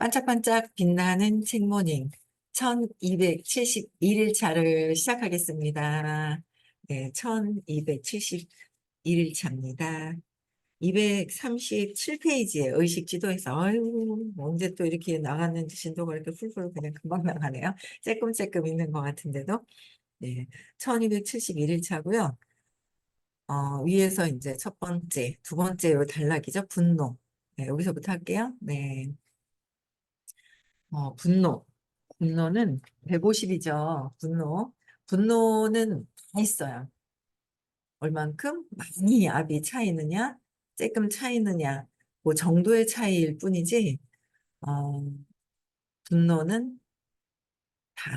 반짝반짝 빛나는 책모닝 1271일 차를 시작하겠습니다. 네, 1271일 차입니다. 237페이지에 의식 지도에서 아유 언제 또 이렇게 나갔는지 진도가 이렇게 풀풀 그냥 금방 나가네요. 쬐끔쬐끔 있는 것 같은데도 네, 1271일 차고요. 위에서 이제 첫 번째, 두 번째 요 단락이죠. 분노. 네, 여기서부터 할게요. 네. 분노. 분노는 150이죠. 분노. 분노는 다 있어요. 얼만큼 많이 압이 차이느냐, 조금 차이느냐, 그 정도의 차이일 뿐이지, 어, 분노는 다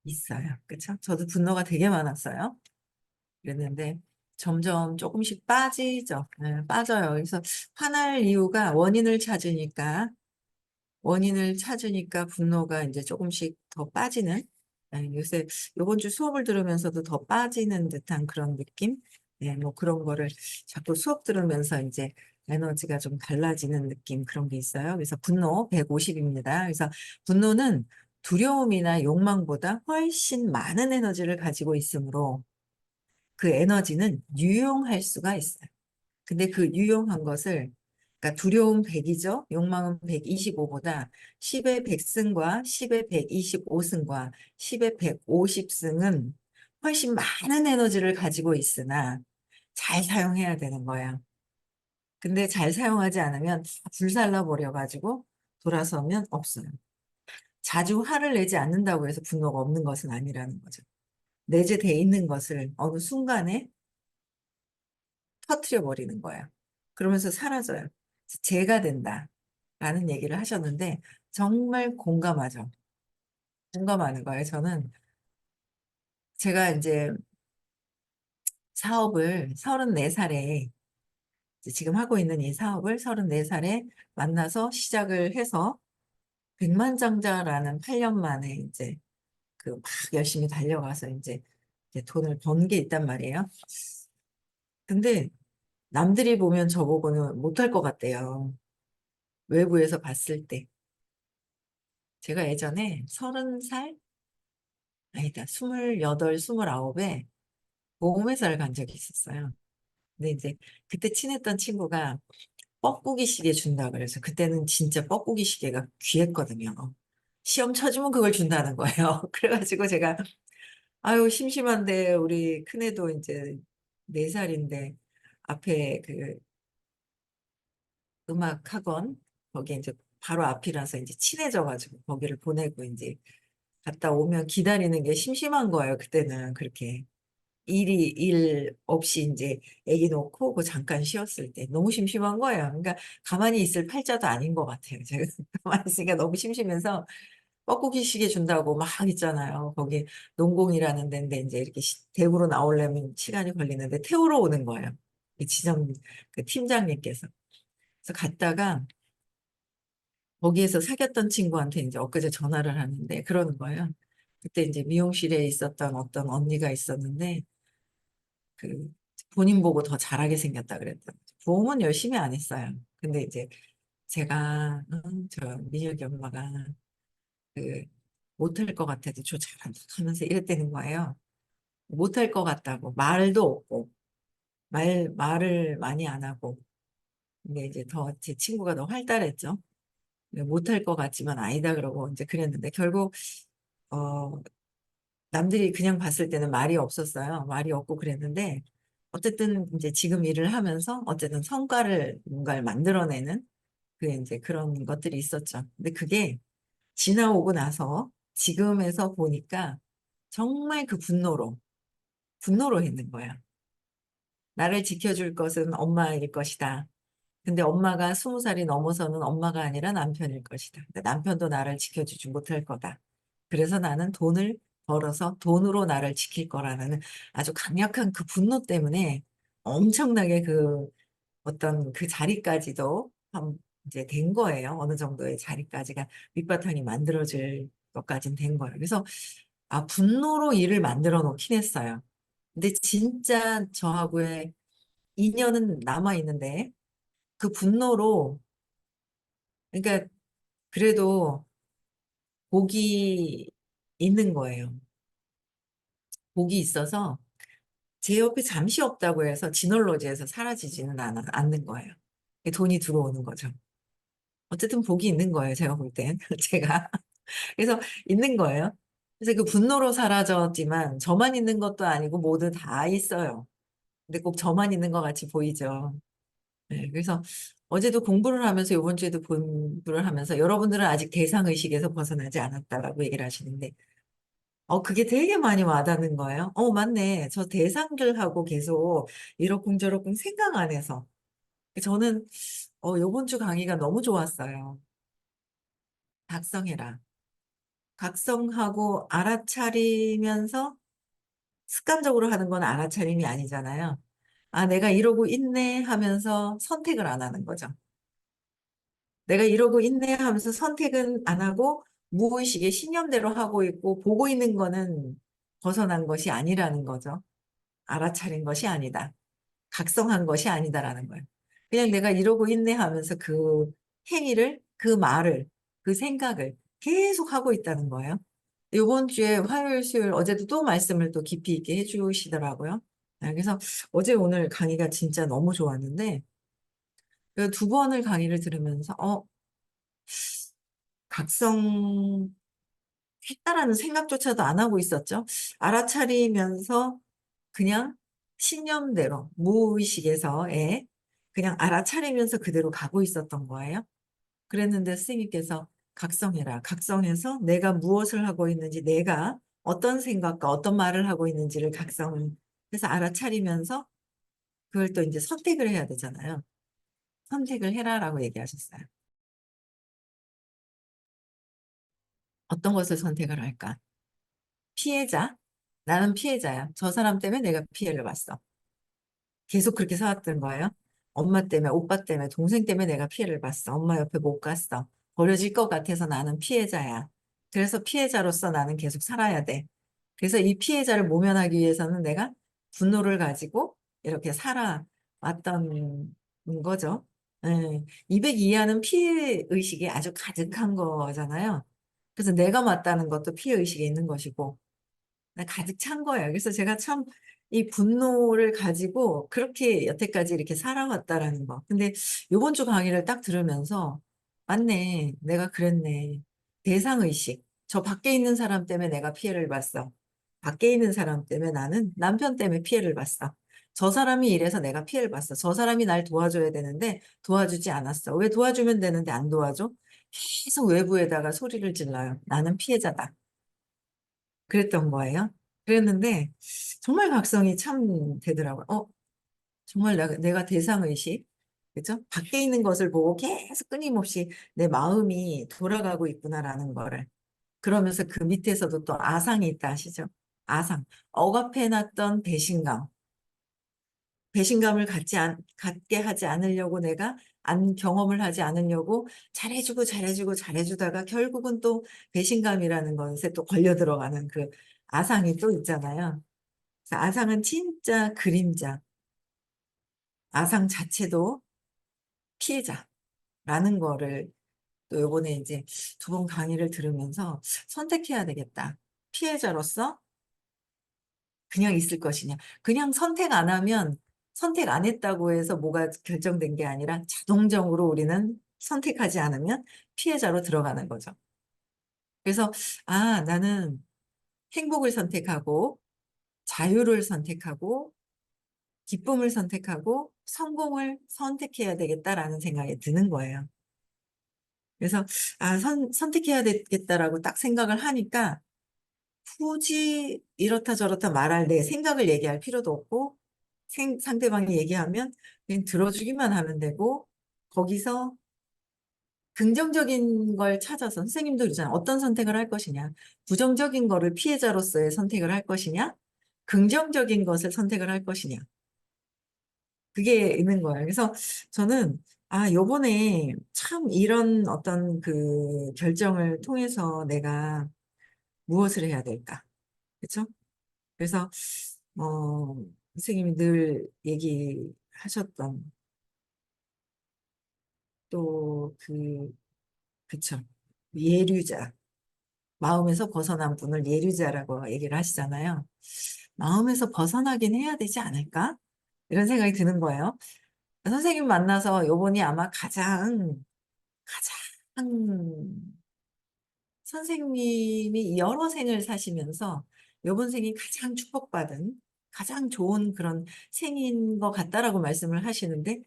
있어요. 그쵸? 저도 분노가 되게 많았어요. 그랬는데, 점점 조금씩 빠지죠. 네, 빠져요. 그래서 화날 이유가 원인을 찾으니까 분노가 이제 조금씩 더 빠지는, 요새 요번 주 수업을 들으면서도 더 빠지는 듯한 그런 느낌? 네, 뭐 그런 거를 자꾸 수업 들으면서 이제 에너지가 좀 달라지는 느낌 그런 게 있어요. 그래서 분노 150입니다. 그래서 분노는 두려움이나 욕망보다 훨씬 많은 에너지를 가지고 있으므로 그 에너지는 유용할 수가 있어요. 근데 그 유용한 것을 그러니까 두려움 100이죠. 욕망은 125보다 10의 100승과 10의 125승과 10의 150승은 훨씬 많은 에너지를 가지고 있으나 잘 사용해야 되는 거야. 근데 잘 사용하지 않으면 다 불살라 버려가지고 돌아서면 없어요. 자주 화를 내지 않는다고 해서 분노가 없는 것은 아니라는 거죠. 내재돼 있는 것을 어느 순간에 터트려 버리는 거예요. 그러면서 사라져요. 재가 된다. 라는 얘기를 하셨는데 정말 공감하죠. 공감하는 거예요. 저는 제가 이제 사업을 34살에 지금 하고 있는 이 사업을 34살에 만나서 시작을 해서 백만장자라는 8년 만에 이제 그 막 열심히 달려가서 이제 돈을 번 게 있단 말이에요. 근데 남들이 보면 저보고는 못할 것 같대요. 외부에서 봤을 때. 제가 예전에 30살, 아니다, 28, 29에 보험회사를 간 적이 있었어요. 근데 이제 그때 친했던 친구가 뻐꾸기 시계 준다 그래서 그때는 진짜 뻐꾸기 시계가 귀했거든요. 시험 쳐주면 그걸 준다는 거예요. 그래가지고 제가 아유 심심한데 우리 큰애도 이제 4살인데 앞에 그 음악 학원 거기 이제 바로 앞이라서 이제 친해져가지고 거기를 보내고 이제 갔다 오면 기다리는 게 심심한 거예요. 그때는 그렇게 일 없이 이제 아기 놓고 그 잠깐 쉬었을 때 너무 심심한 거예요. 그러니까 가만히 있을 팔자도 아닌 것 같아요. 제가 가만히 있으니까 너무 심심해서 뻐꾸기 시계 준다고 막 있잖아요. 거기 농공이라는 데인데 이제 이렇게 대구로 나오려면 시간이 걸리는데 태우러 오는 거예요. 그 지점 그 팀장님께서. 그래서 갔다가 거기에서 사귀었던 친구한테 이제 엊그제 전화를 하는데 그러는 거예요. 그때 이제 미용실에 있었던 어떤 언니가 있었는데 그 본인 보고 더 잘하게 생겼다 그랬더니 보험은 열심히 안 했어요. 근데 이제 제가 저 민혁이 엄마가 그 못할 것 같아도 저 잘한다 하면서 이랬다는 거예요. 못할 것 같다고 말도 없고 말을 많이 안 하고 근데 이제 더 제 친구가 더 활달했죠. 못할 것 같지만 아니다 그러고 이제 그랬는데 결국 어 남들이 그냥 봤을 때는 말이 없었어요. 말이 없고 그랬는데 어쨌든 이제 지금 일을 하면서 어쨌든 성과를 뭔가를 만들어내는 그 이제 그런 것들이 있었죠. 근데 그게 지나오고 나서 지금에서 보니까 정말 그 분노로 했는 거야. 나를 지켜줄 것은 엄마일 것이다. 근데 엄마가 20살이 넘어서는 엄마가 아니라 남편일 것이다. 근데 남편도 나를 지켜주지 못할 거다. 그래서 나는 돈을 벌어서 돈으로 나를 지킬 거라는 아주 강력한 그 분노 때문에 엄청나게 그 어떤 그 자리까지도 이제 된 거예요. 어느 정도의 자리까지가 밑바탕이 만들어질 것까지는 된 거예요. 그래서 분노로 일을 만들어 놓긴 했어요. 근데 진짜 저하고의 인연은 남아 있는데 그 분노로 그러니까 그래도 복이 있는 거예요. 복이 있어서 제 옆에 잠시 없다고 해서 진월로지에서 사라지지는 않는 거예요. 돈이 들어오는 거죠. 어쨌든 복이 있는 거예요. 제가 볼 땐. 제가. 그래서 있는 거예요. 그래서 그 분노로 사라졌지만 저만 있는 것도 아니고 모두 다 있어요. 근데 꼭 저만 있는 것 같이 보이죠. 네, 그래서 어제도 공부를 하면서 이번 주에도 공부를 하면서 여러분들은 아직 대상의식에서 벗어나지 않았다라고 얘기를 하시는데 그게 되게 많이 와닿는 거예요. 맞네. 저 대상들하고 계속 이러쿵저러쿵 생각 안 해서. 저는 요번 주 강의가 너무 좋았어요. 각성해라. 각성하고 알아차리면서 습관적으로 하는 건 알아차림이 아니잖아요. 아, 내가 이러고 있네 하면서 선택을 안 하는 거죠. 내가 이러고 있네 하면서 선택은 안 하고 무의식의 신념대로 하고 있고 보고 있는 거는 벗어난 것이 아니라는 거죠. 알아차린 것이 아니다. 각성한 것이 아니다라는 거예요. 그냥 내가 이러고 있네 하면서 그 행위를, 그 말을, 그 생각을 계속 하고 있다는 거예요. 이번 주에 화요일, 수요일, 어제도 또 말씀을 또 깊이 있게 해주시더라고요. 그래서 어제 오늘 강의가 진짜 너무 좋았는데, 그 두 번을 강의를 들으면서, 각성했다라는 생각조차도 안 하고 있었죠. 알아차리면서 그냥 신념대로, 무의식에서의 그냥 알아차리면서 그대로 가고 있었던 거예요. 그랬는데 스님께서 각성해라. 각성해서 내가 무엇을 하고 있는지, 내가 어떤 생각과 어떤 말을 하고 있는지를 각성을 해서 알아차리면서 그걸 또 이제 선택을 해야 되잖아요. 선택을 해라라고 얘기하셨어요. 어떤 것을 선택을 할까? 피해자? 나는 피해자야. 저 사람 때문에 내가 피해를 봤어. 계속 그렇게 살았던 거예요. 엄마 때문에, 오빠 때문에, 동생 때문에 내가 피해를 봤어. 엄마 옆에 못 갔어. 버려질 것 같아서 나는 피해자야. 그래서 피해자로서 나는 계속 살아야 돼. 그래서 이 피해자를 모면하기 위해서는 내가 분노를 가지고 이렇게 살아왔던 거죠. 예. 200 이하는 피해 의식이 아주 가득한 거잖아요. 그래서 내가 맞다는 것도 피해 의식이 있는 것이고, 가득 찬 거예요. 그래서 제가 참 이 분노를 가지고 그렇게 여태까지 이렇게 살아왔다라는 거. 근데 요번 주 강의를 딱 들으면서 맞네. 내가 그랬네. 대상의식. 저 밖에 있는 사람 때문에 내가 피해를 봤어. 밖에 있는 사람 때문에 나는 남편 때문에 피해를 봤어. 저 사람이 이래서 내가 피해를 봤어. 저 사람이 날 도와줘야 되는데 도와주지 않았어. 왜 도와주면 되는데 안 도와줘? 계속 외부에다가 소리를 질러요. 나는 피해자다. 그랬던 거예요. 그랬는데 정말 각성이 참 되더라고요. 정말 내가 대상의식, 그죠? 밖에 있는 것을 보고 계속 끊임없이 내 마음이 돌아가고 있구나라는 거를. 그러면서 그 밑에서도 또 아상이 있다 하시죠? 아상. 억압해놨던 배신감. 배신감을 갖게 하지 않으려고 내가 안 경험을 하지 않으려고 잘해주고 잘해주고 잘해주다가 결국은 또 배신감이라는 것에 또 걸려 들어가는 그 아상이 또 있잖아요. 그래서 아상은 진짜 그림자. 아상 자체도 피해자라는 거를 또 요번에 이제 두 번 강의를 들으면서 선택해야 되겠다. 피해자로서 그냥 있을 것이냐. 그냥 선택 안 하면 선택 안 했다고 해서 뭐가 결정된 게 아니라 자동적으로 우리는 선택하지 않으면 피해자로 들어가는 거죠. 그래서 나는 행복을 선택하고 자유를 선택하고 기쁨을 선택하고 성공을 선택해야 되겠다라는 생각이 드는 거예요. 그래서 선택해야 되겠다라고 딱 생각을 하니까 굳이 이렇다 저렇다 말할 내 생각을 얘기할 필요도 없고 상대방이 얘기하면 그냥 들어주기만 하면 되고 거기서 긍정적인 걸 찾아서 선생님도 그러잖아요. 어떤 선택을 할 것이냐. 부정적인 거를 피해자로서의 선택을 할 것이냐. 긍정적인 것을 선택을 할 것이냐. 그게 있는 거예요. 그래서 저는 요번에 참 이런 어떤 그 결정을 통해서 내가 무엇을 해야 될까. 그렇죠? 그래서 어, 선생님이 늘 얘기하셨던 또 그쵸. 예류자. 마음에서 벗어난 분을 예류자라고 얘기를 하시잖아요. 마음에서 벗어나긴 해야 되지 않을까? 이런 생각이 드는 거예요. 선생님 만나서 요번이 아마 가장 선생님이 여러 생을 사시면서 요번 생이 가장 축복받은 가장 좋은 그런 생인 것 같다라고 말씀을 하시는데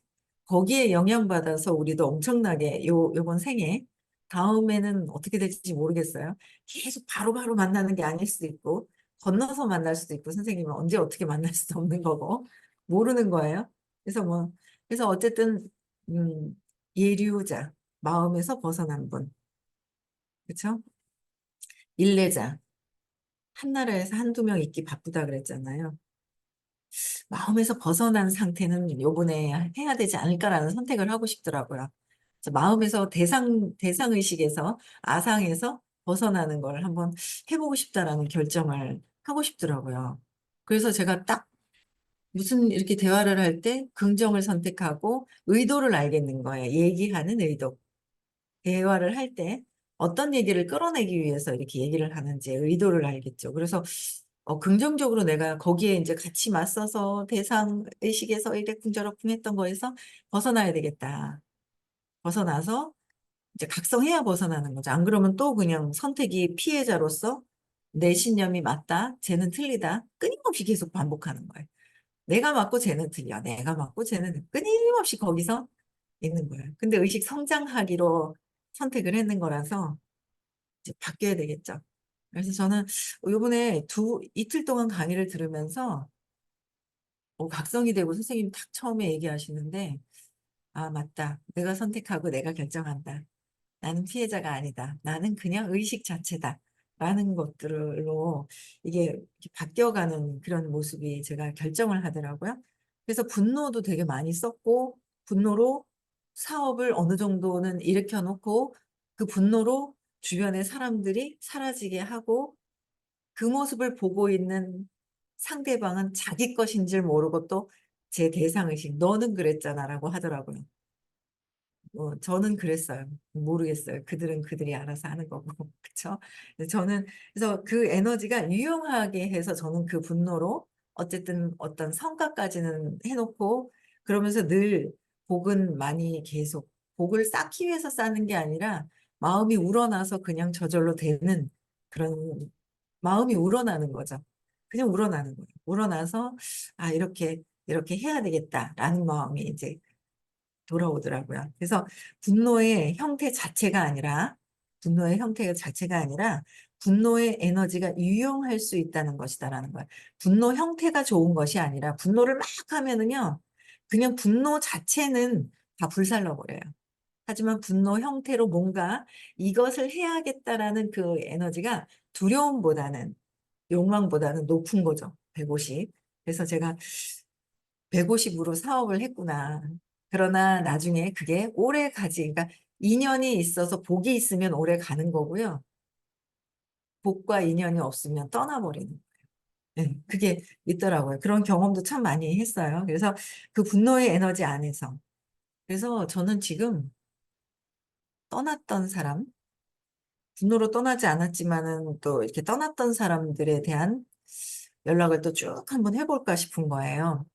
거기에 영향받아서 우리도 엄청나게 요번 생에 다음에는 어떻게 될지 모르겠어요. 계속 바로바로 만나는 게 아닐 수도 있고 건너서 만날 수도 있고 선생님은 언제 어떻게 만날 수도 없는 거고 모르는 거예요. 그래서 그래서 어쨌든 예류자 마음에서 벗어난 분 그렇죠? 일례자 한 나라에서 한두 명 있기 바쁘다 그랬잖아요. 마음에서 벗어난 상태는 요번에 해야 되지 않을까라는 선택을 하고 싶더라고요. 그래서 마음에서 대상의식에서 아상에서 벗어나는 걸 한번 해보고 싶다라는 결정을 하고 싶더라고요. 그래서 제가 딱 무슨 이렇게 대화를 할 때 긍정을 선택하고 의도를 알겠는 거예요. 얘기하는 의도. 대화를 할 때 어떤 얘기를 끌어내기 위해서 이렇게 얘기를 하는지 의도를 알겠죠. 그래서 긍정적으로 내가 거기에 이제 같이 맞서서 대상 의식에서 이래쿵저래쿵 했던 거에서 벗어나야 되겠다. 벗어나서 이제 각성해야 벗어나는 거죠. 안 그러면 또 그냥 선택이 피해자로서 내 신념이 맞다, 쟤는 틀리다, 끊임없이 계속 반복하는 거예요. 내가 맞고 쟤는 틀려, 내가 맞고 쟤는 끊임없이 거기서 있는 거예요. 근데 의식 성장하기로 선택을 했는 거라서 이제 바뀌어야 되겠죠. 그래서 저는 요번에 이틀 동안 강의를 들으면서 각성이 되고 선생님이 딱 처음에 얘기하시는데, 아, 맞다. 내가 선택하고 내가 결정한다. 나는 피해자가 아니다. 나는 그냥 의식 자체다. 라는 것들로 이게 이렇게 바뀌어가는 그런 모습이 제가 결정을 하더라고요. 그래서 분노도 되게 많이 썼고, 분노로 사업을 어느 정도는 일으켜 놓고, 그 분노로 주변의 사람들이 사라지게 하고, 그 모습을 보고 있는 상대방은 자기 것인 줄 모르고 또 제 대상의식, 너는 그랬잖아라고 하더라고요. 저는 그랬어요. 모르겠어요. 그들은 그들이 알아서 하는 거고. 그쵸? 저는, 그래서 그 에너지가 유용하게 해서 저는 그 분노로 어쨌든 어떤 성과까지는 해놓고 그러면서 늘 복은 많이 계속, 복을 쌓기 위해서 쌓는 게 아니라 마음이 우러나서 그냥 저절로 되는 그런 마음이 우러나는 거죠. 그냥 우러나는 거예요. 우러나서, 아, 이렇게 해야 되겠다라는 마음이 이제 돌아오더라고요. 그래서 분노의 형태 자체가 아니라, 분노의 형태 자체가 아니라, 분노의 에너지가 유용할 수 있다는 것이다라는 거예요. 분노 형태가 좋은 것이 아니라, 분노를 막 하면은요, 그냥 분노 자체는 다 불살라버려요. 하지만 분노 형태로 뭔가 이것을 해야겠다라는 그 에너지가 두려움보다는, 욕망보다는 높은 거죠. 150. 그래서 제가 150으로 사업을 했구나. 그러나 나중에 그게 오래 가지, 그러니까 인연이 있어서 복이 있으면 오래 가는 거고요. 복과 인연이 없으면 떠나버리는 거예요. 네, 그게 있더라고요. 그런 경험도 참 많이 했어요. 그래서 그 분노의 에너지 안에서. 그래서 저는 지금 떠났던 사람, 분노로 떠나지 않았지만은 또 이렇게 떠났던 사람들에 대한 연락을 또 쭉 한번 해볼까 싶은 거예요.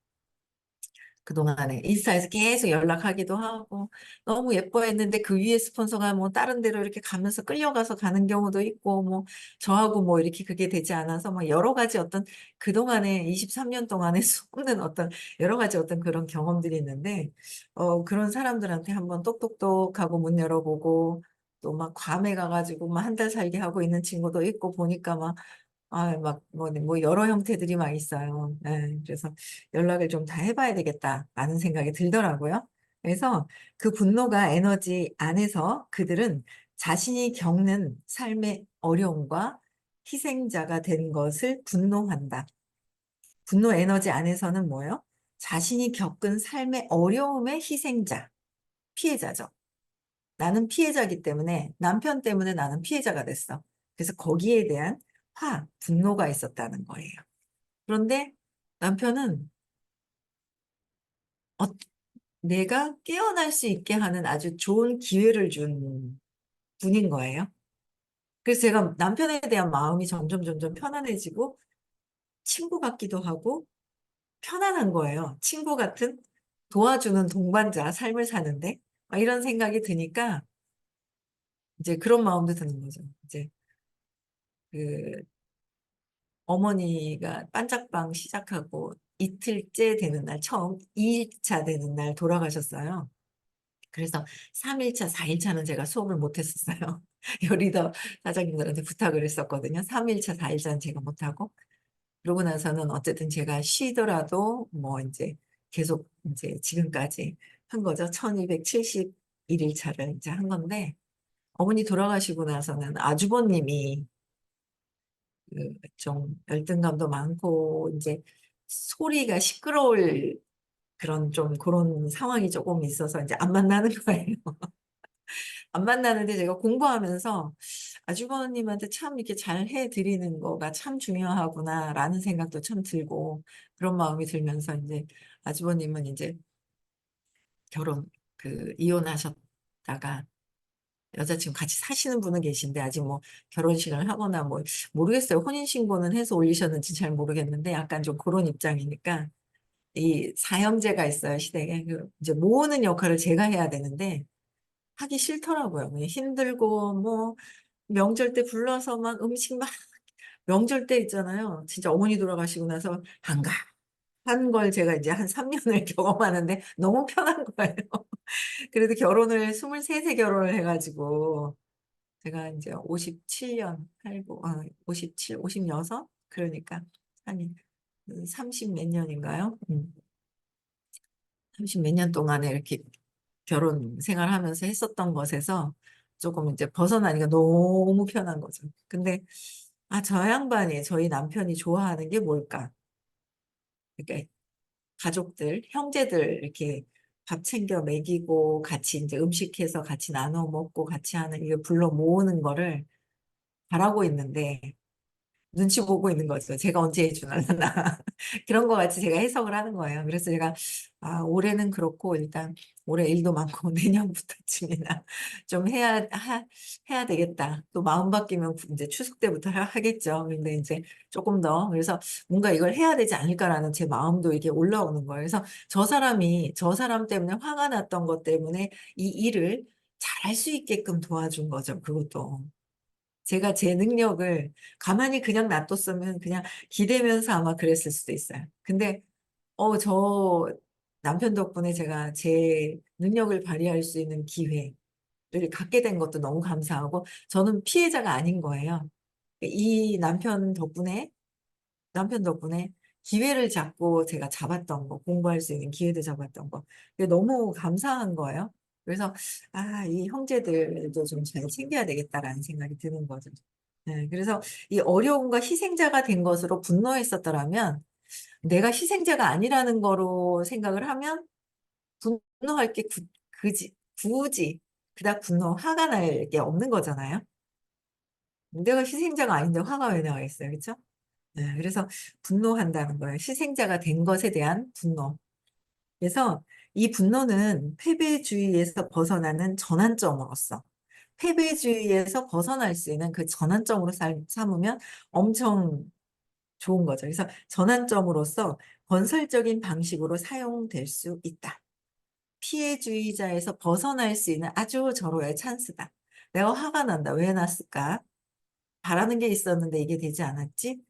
그동안에 인스타에서 계속 연락하기도 하고 너무 예뻐했는데 그 위에 스폰서가 뭐 다른 데로 이렇게 가면서 끌려가서 가는 경우도 있고 뭐 저하고 뭐 이렇게 그게 되지 않아서 막 여러 가지 어떤 그동안에 23년 동안에 수없는 어떤 여러 가지 어떤 그런 경험들이 있는데 그런 사람들한테 한번 똑똑똑하고 문 열어보고 또 막 괌에 가가지고 막 한 달 살게 하고 있는 친구도 있고 보니까 막 뭐, 여러 형태들이 막 있어요. 네, 그래서 연락을 좀 다 해봐야 되겠다라는 생각이 들더라고요. 그래서 그 분노가 에너지 안에서 그들은 자신이 겪는 삶의 어려움과 희생자가 된 것을 분노한다. 분노 에너지 안에서는 뭐예요? 자신이 겪은 삶의 어려움의 희생자, 피해자죠. 나는 피해자이기 때문에 남편 때문에 나는 피해자가 됐어. 그래서 거기에 대한 분노가 있었다는 거예요. 그런데 남편은 어, 내가 깨어날 수 있게 하는 아주 좋은 기회를 준 분인 거예요. 그래서 제가 남편에 대한 마음이 점점 점점 편안해지고 친구 같기도 하고 편안한 거예요. 친구 같은 도와주는 동반자 삶을 사는데 막 이런 생각이 드니까 이제 그런 마음도 드는 거죠. 이제 그 어머니가 반짝방 시작하고 이틀째 되는 날 처음 2일차 되는 날 돌아가셨어요. 그래서 3일차, 4일차는 제가 수업을 못 했었어요. 리더 사장님들한테 부탁을 했었거든요. 3일차, 4일차는 제가 못하고 그러고 나서는 어쨌든 제가 쉬더라도 뭐 이제 계속 이제 지금까지 한 거죠. 1271일 차를 이제 한 건데 어머니 돌아가시고 나서는 아주버님이 그좀 열등감도 많고 이제 소리가 시끄러울 그런 좀 그런 상황이 조금 있어서 이제 안 만나는 거예요. 안 만나는데 제가 공부하면서 아주버님한테 참 이렇게 잘 해드리는 거가 참 중요하구나라는 생각도 참 들고 그런 마음이 들면서 이제 아주버님은 이제 결혼 이혼하셨다가 여자친구 같이 사시는 분은 계신데 아직 뭐 결혼식을 하거나 뭐 모르겠어요. 혼인신고는 해서 올리셨는지 잘 모르겠는데 약간 좀 그런 입장이니까 이 사형제가 있어요 시댁에. 이제 모으는 역할을 제가 해야 되는데 하기 싫더라고요. 그냥 힘들고 뭐 명절 때 불러서 막 음식 막 명절 때 있잖아요. 진짜 어머니 돌아가시고 나서 한가한 걸 제가 이제 한 3 년을 경험하는데 너무 편한 거예요. 그래도 결혼을 23세 결혼을 해 가지고 제가 인제 57년 살고 57, 56 그러니까 한 30 몇 년인가요? 30몇 년 동안에 이렇게 결혼 생활하면서 했었던 것에서 쪼금 이제 벗어나니까 너무 편한 거죠. 근데 '아 저 양반이 저희 남편이 좋아하는 게 뭘까?' 그러니까 가족들, 형제들 이렇게 밥 챙겨 먹이고 같이 인제 음식해서 같이 나눠 먹고 같이 하는 이거 불러 모으는 거를 바라고 있는데 눈치 보고 있는 거죠. 제가 언제 해 주려나. 그런 것 같이 제가 해석을 하는 거예요. 그래서 제가 '아 올해는 그렇고 일단 올해 일도 많고 내년부터쯤이나 좀 해야 되겠다.' 또 마음 바뀌면 인제 추석 때부터 하겠죠. 근데 인제 쪼끔 더 그래서 '뭔가 이걸 해야 되지 않을까.'라는 제 마음도 이게 올라오는 거예요. 그래서 저 사람 때문에 화가 났던 것 때문에 이 일을 잘할 수 있게끔 도와준 거죠 그것도. 제가 제 능력을 가만히 그냥 놔뒀으면 그냥 기대면서 아마 그랬을 수도 있어요. 근데 저 남편 덕분에 제가 제 능력을 발휘할 수 있는 기회를 갖게 된 것도 너무 감사하고 저는 피해자가 아닌 거예요. 이 남편 덕분에 기회를 잡고 제가 잡았던 거 공부할 수 있는 기회도 잡았던 거 그게 너무 감사한 거예요. 그래서 '아 이 형제들도 좀 잘 챙겨야 되겠다.'라는 생각이 드는 거죠. 네. 그래서 이 어려움과 희생자가 된 것으로 분노했었더라면 내가 희생자가 아니라는 거로 생각을 하면 분노할 게 굳이 그닥 화가 날 게 없는 거잖아요. 내가 희생자가 아닌데 화가 왜 나겠어요. 그쵸? 네. 그래서 분노한다는 거예요. 희생자가 된 것에 대한 분노. 그래서 이 분노는 패배주의에서 벗어나는 전환점으로서 패배주의에서 벗어날 수 있는 그 전환점으로 삼으면 엄청 좋은 거죠. 그래서 전환점으로서 건설적인 방식으로 사용될 수 있다. 피해주의자에서 벗어날 수 있는 아주 절호의 찬스다. '내가 화가 난다. 왜 났을까? 바라는 게 있었는데 이게 되지 않았지?'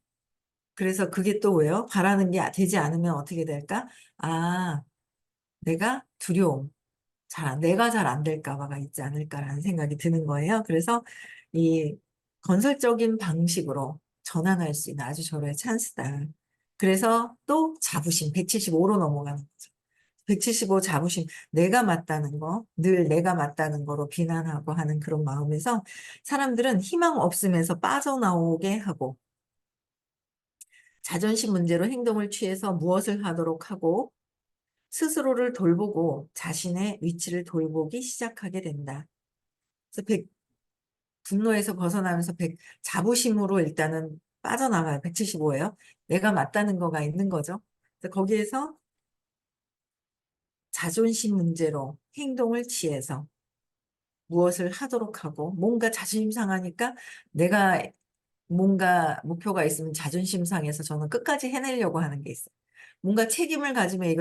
그래서 그게 또 왜요? 바라는 게 되지 않으면 어떻게 될까? 아 내가 두려움. '내가 잘 안 될까 봐가 있지 않을까.'라는 생각이 드는 거예요. 그래서 이 건설적인 방식으로 전환할 수 있는 아주 절호의 찬스다. 그래서 또 자부심 175로 넘어가는 거죠. 175 자부심 내가 맞다는 거 늘 내가 맞다는 거로 비난하고 하는 그런 마음에서 사람들은 희망 없음에서 빠져나오게 하고 자존심 문제로 행동을 취해서 무엇을 하도록 하고 스스로를 돌보고 자신의 위치를 돌보기 시작하게 된다. 그래서 분노에서 벗어나면서 자부심으로 일단은 빠져나가요. 175 예요. 내가 맞다는 거가 있는 거죠. 그래서 거기에서 자존심 문제로 행동을 취해서 무엇을 하도록 하고 뭔가 자존심 상하니까 내가 뭔가 목표가 있으면 자존심 상해서 저는 끝까지 해내려고 하는 게 있어요. 뭔가 책임을 가지면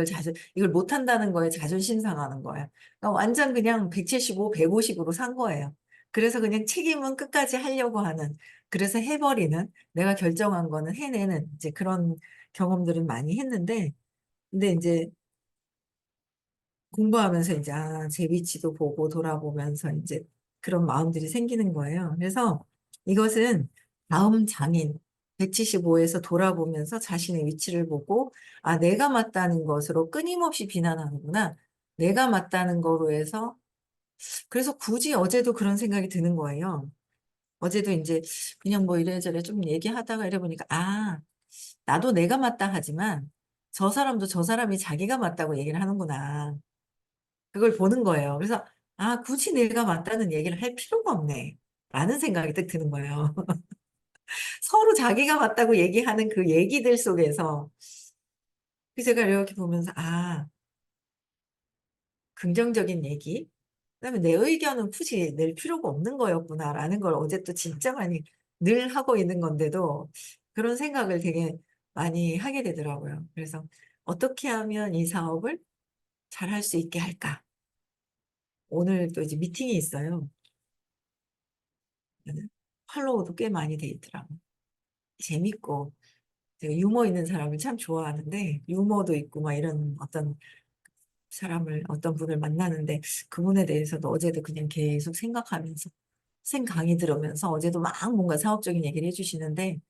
이걸 못한다는 거에 자존심 상하는 거예요. 그러니까 완전 그냥 175, 150으로 산 거예요. 그래서 그냥 책임은 끝까지 하려고 하는, 그래서 해버리는, 내가 결정한 거는 해내는 이제 그런 경험들은 많이 했는데, 근데 이제 공부하면서 이제 제 위치도 보고 돌아보면서 이제 그런 마음들이 생기는 거예요. 그래서 이것은 다음 장인 175에서 돌아보면서 자신의 위치를 보고 내가 맞다는 것으로 끊임없이 비난하는구나. 내가 맞다는 거로 해서 그래서 굳이 어제도 그런 생각이 드는 거예요. 어제도 이제 그냥 뭐 이래저래 좀 얘기하다가 이래 보니까 나도 내가 맞다 하지만 저 사람도 저 사람이 자기가 맞다고 얘기를 하는구나. 그걸 보는 거예요. 그래서 굳이 내가 맞다는 얘기를 할 필요가 없네. 라는 생각이 딱 드는 거예요. 서로 자기가 맞다고 얘기하는 그 얘기들 속에서 제가 이렇게 보면서 긍정적인 얘기, 그다음에 내 의견은 굳이 낼 필요가 없는 거였구나라는 걸 어제 또 진짜 많이 늘 하고 있는 건데도 그런 생각을 되게 많이 하게 되더라고요. 그래서 어떻게 하면 이 사업을 잘 할 수 있게 할까? 오늘 또 이제 미팅이 있어요. 팔로워도 꽤 많이 돼 있더라고요. 재밌고 제가 유머 있는 사람을 참 좋아하는데 유머도 있고 막 이런 어떤 분을 만나는데 그분에 대해서도 어제도 그냥 계속 생각하면서 강의 들으면서 어제도 막 뭔가 사업적인 얘기를 해주시는데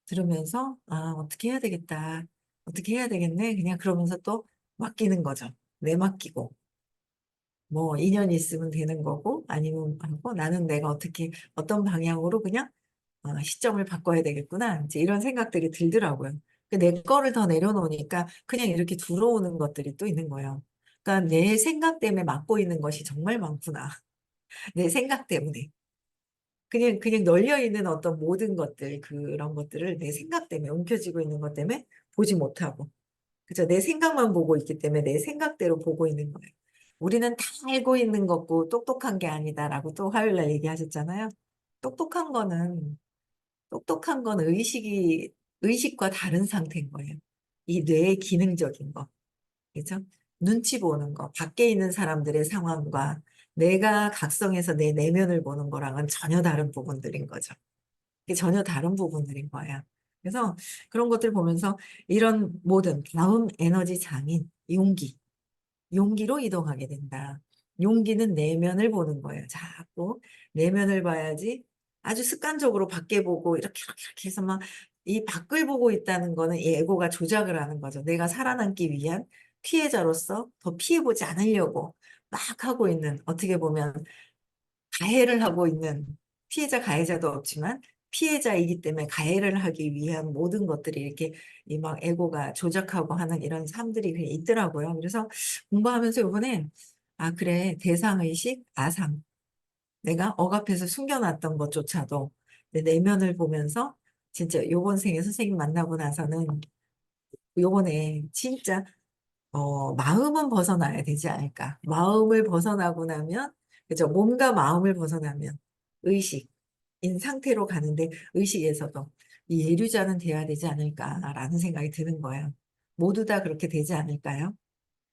들으면서 어떻게 해야 되겠다, 어떻게 해야 되겠네, 그냥 그러면서 또 맡기는 거죠. 내맡기고 뭐 인연이 있으면 되는 거고 아니면 하고 나는 내가 어떻게 어떤 방향으로 그냥 시점을 바꿔야 되겠구나. 이제 이런 생각들이 들더라고요. 내 거를 더 내려놓으니까 그냥 이렇게 들어오는 것들이 또 있는 거예요. 그러니까 내 생각 때문에 맡고 있는 것이 정말 많구나. 내 생각 때문에. 그냥 널려 있는 어떤 모든 것들, 그런 것들을 내 생각 때문에, 움켜쥐고 있는 것 때문에 보지 못하고. 그죠? 내 생각만 보고 있기 때문에 내 생각대로 보고 있는 거예요. 우리는 다 알고 있는 거고 똑똑한 게 아니다라고 또 화요일 날 얘기하셨잖아요. 똑똑한 거는 똑똑한 건 의식과 다른 상태인 거예요. 이 뇌의 기능적인 거. 그죠? 눈치 보는 거. 밖에 있는 사람들의 상황과 내가 각성해서 내 내면을 보는 거랑은 전혀 다른 부분들인 거죠. 이게 전혀 다른 부분들인 거예요. 그래서 그런 것들 보면서 이런 모든 다음 에너지 장인, 용기로 이동하게 된다. 용기는 내면을 보는 거예요. 자꾸 내면을 봐야지 아주 습관적으로 밖에 보고 이렇게 해서 막 이 밖을 보고 있다는 거는 이 에고가 조작을 하는 거죠. 내가 살아남기 위한 피해자로서 더 피해보지 않으려고 막 하고 있는, 어떻게 보면 가해를 하고 있는, 피해자 가해자도 없지만 피해자이기 때문에 가해를 하기 위한 모든 것들이 이렇게 이 막 에고가 조작하고 하는 이런 삶들이 그냥 있더라고요. 그래서 공부하면서 이번에 그래, 대상의식, 아상, 내가 억압해서 숨겨놨던 것조차도 내 내면을 보면서 진짜 요번 생에 선생님 만나고 나서는 요번에 진짜 마음은 벗어나야 되지 않을까. 마음을 벗어나고 나면, 그죠? 몸과 마음을 벗어나면 의식인 상태로 가는데 의식에서도 이 예류자는 돼야 되지 않을까라는 생각이 드는 거예요. 모두 다 그렇게 되지 않을까요?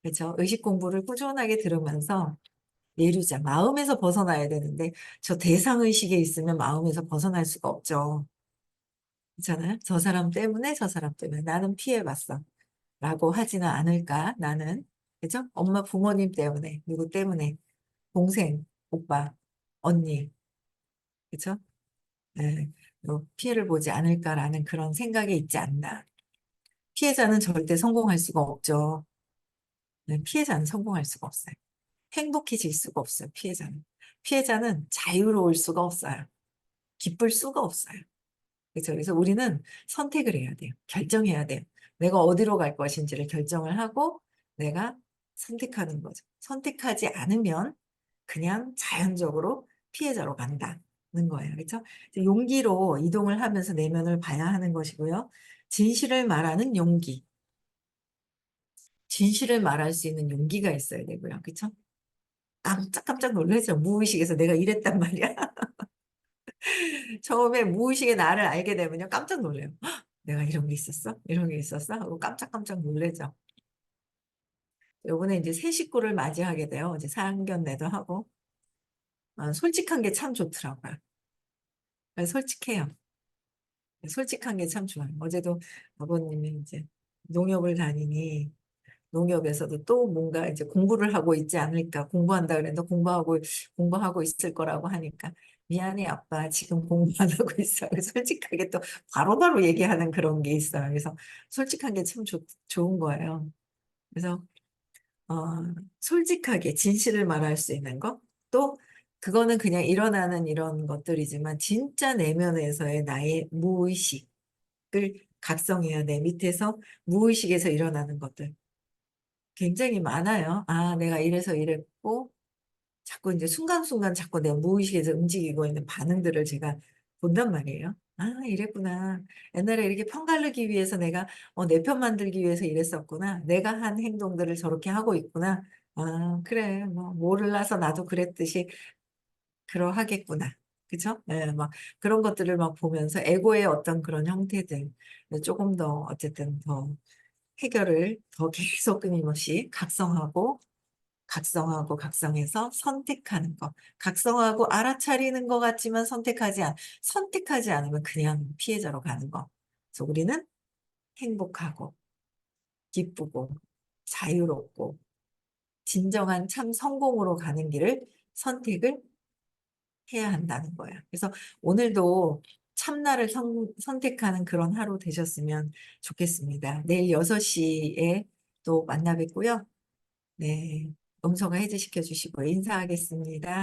그렇죠? 의식 공부를 꾸준하게 들으면서 예류자, 마음에서 벗어나야 되는데 저 대상의식에 있으면 마음에서 벗어날 수가 없죠. 그렇잖아요? 저 사람 때문에 나는 피해봤어. 라고 하지는 않을까, 나는. 그죠? 엄마, 부모님 때문에, 누구 때문에, 동생, 오빠, 언니, 그죠? 네, 피해를 보지 않을까라는 그런 생각이 있지 않나. 피해자는 절대 성공할 수가 없죠. 네, 피해자는 성공할 수가 없어요. 행복해질 수가 없어요, 피해자는. 피해자는 자유로울 수가 없어요. 기쁠 수가 없어요. 그렇죠. 그래서 우리는 선택을 해야 돼요. 결정해야 돼요. 내가 어디로 갈 것인지를 결정을 하고 내가 선택하는 거죠. 선택하지 않으면 그냥 자연적으로 피해자로 간다는 거예요. 그렇죠? 용기로 이동을 하면서 내면을 봐야 하는 것이고요. 진실을 말하는 용기. 진실을 말할 수 있는 용기가 있어야 되고요. 그렇죠? 깜짝깜짝 놀라죠. 무의식에서 내가 이랬단 말이야. 처음에 무의식의 나를 알게 되면요. 깜짝 놀래요. "헉, 내가 이런 게 있었어? 이런 게 있었어?" 하고 깜짝깜짝 놀라죠. 요번에 이제 새 식구를 맞이하게 돼요. 이제 상견례도 하고. 솔직한 게 참 좋더라고요. 솔직해요. 솔직한 게 참 좋아요. 어제도 아버님이 인제 농협을 다니니 농협에서도 또 뭔가 이제 공부를 하고 있지 않을까. 공부한다 그랬는데 공부하고 있을 거라고 하니까 "미안해 아빠. 지금 공부 안 하고 있어." 솔직하게 또 바로바로 얘기하는 그런 게 있어요. 그래서 솔직한 게 참 좋은 거예요. 그래서 솔직하게 진실을 말할 수 있는 거, 또 그거는 그냥 일어나는 이런 것들이지만 진짜 내면에서의 나의 무의식을 각성해야 돼. 밑에서 무의식에서 일어나는 것들 굉장히 많아요. '아 내가 이래서 이랬고' 자꾸 인제 순간순간 자꾸 내 무의식에서 움직이고 있는 반응들을 제가 본단 말이에요. '아 이랬구나. 옛날에 이렇게 편 가르기 위해서 내가 내 편 만들기 위해서 이랬었구나. 내가 한 행동들을 저렇게 하고 있구나. 아 그래 뭐 몰라서 나도 그랬듯이 그러하겠구나.' 그죠? 예 막 그런 것들을 막 보면서 에고의 어떤 그런 형태들 쪼금 더 어쨌든 더 해결을 더 계속 끊임없이 각성해서 선택하는 거. 각성하고 알아차리는 것 같지만 선택하지 않으면 그냥 피해자로 가는 거. 그래서 우리는 행복하고 기쁘고 자유롭고 진정한 참 성공으로 가는 길을 선택을 해야 한다는 거예요. 그래서 오늘도 참나를 선택하는 그런 하루 되셨으면 좋겠습니다. 내일 6시 시에 또 만나 뵙고요. 네. 음성화 해제시켜 주시고 인사하겠습니다.